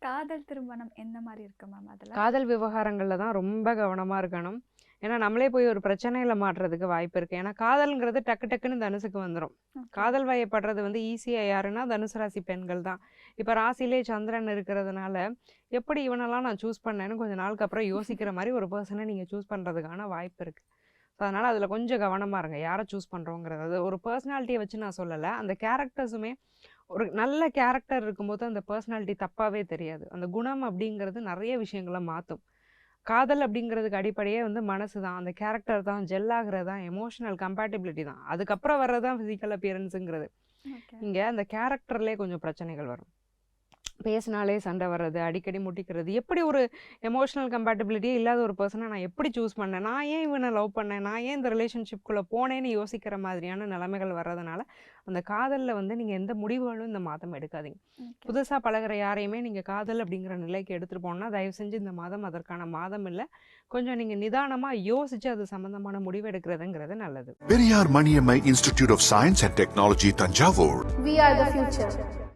காதல் திருமணம் எந்த மாதிரி இருக்கு மேம் அதுல? காதல் விவகாரங்கள்ல தான் ரொம்ப கவனமா இருக்கணும். ஏன்னா நம்மளே போய் ஒரு பிரச்சனையில மாட்டுறதுக்கு வாய்ப்பு இருக்கு. ஏன்னா காதல்ங்கிறது டக்கு டக்குன்னு தனுசுக்கு வந்துடும். ஓகே. காதல் வயப்படுறது வந்து ஈஸியா யாருன்னா தனுசு ராசி பெண்கள் தான். இப்ப ராசியிலே சந்திரன் இருக்கிறதுனால எப்படி இவனெல்லாம் நான் சூஸ் பண்ணேன்னு கொஞ்ச நாளுக்கு அப்புறம் யோசிக்கிற மாதிரி ஒரு பர்சனை நீங்க சூஸ் பண்றதுக்கான வாய்ப்பு இருக்கு. ஸோ அதனால அதுல கொஞ்சம் கவனமா இருங்க யாரை சூஸ் பண்றோங்கிறது. அது ஒரு பர்சனாலிட்டியை வச்சு நான் சொல்லலை, அந்த கேரக்டர்ஸுமே ஒரு நல்ல கேரக்டர் இருக்கும்போது அந்த பர்சனாலிட்டி தப்பாவே தெரியாது. அந்த குணம் அப்படிங்கிறது நிறைய விஷயங்களை மாற்றும். காதல் அப்படிங்கிறதுக்கு அடிப்படையே வந்து மனசு தான், அந்த கேரக்டர் தான், ஜெல் ஆகிறது தான், எமோஷனல் கம்பேட்டிபிலிட்டி தான். அதுக்கப்புறம் வர்றது தான் ஃபிசிக்கல் அப்பியரன்ஸுங்கிறது. ஓகே. இங்கே அந்த கேரக்டர்லேயே கொஞ்சம் பிரச்சனைகள் வரும். பேசினாலே சண்டை வர்றது, அடிக்கடி முட்டிக்கிறது, எப்படி ஒரு எமோஷனல் கம்பேட்டபிலிட்டியே இல்லாத ஒரு பர்சனை நான் எப்படி சூஸ் பண்ணேன், நான் ஏன் இவனை லவ் பண்ணேன், நான் ஏன் இந்த ரிலேஷன்ஷிப்குள்ளே போனேன்னு யோசிக்கிற மாதிரியான நிலைமைகள் வர்றதுனால அந்த காதலில் வந்து நீங்கள் எந்த முடிவுகளும் இந்த மாதம் எடுக்காதீங்க. ஓகே. புதுசாக பழகுற யாரையுமே நீங்கள் காதல் அப்படிங்கிற நிலைக்கு எடுத்துகிட்டு போனால் தயவு செஞ்சு இந்த மாதம் அதற்கான மாதம் இல்லை. கொஞ்சம் நீங்கள் நிதானமாக யோசித்து அது சம்மந்தமான முடிவு எடுக்கிறதுங்கிறது நல்லது. Periyar Maniammai Institute of Science and Technology, Tanjavur. We are the future.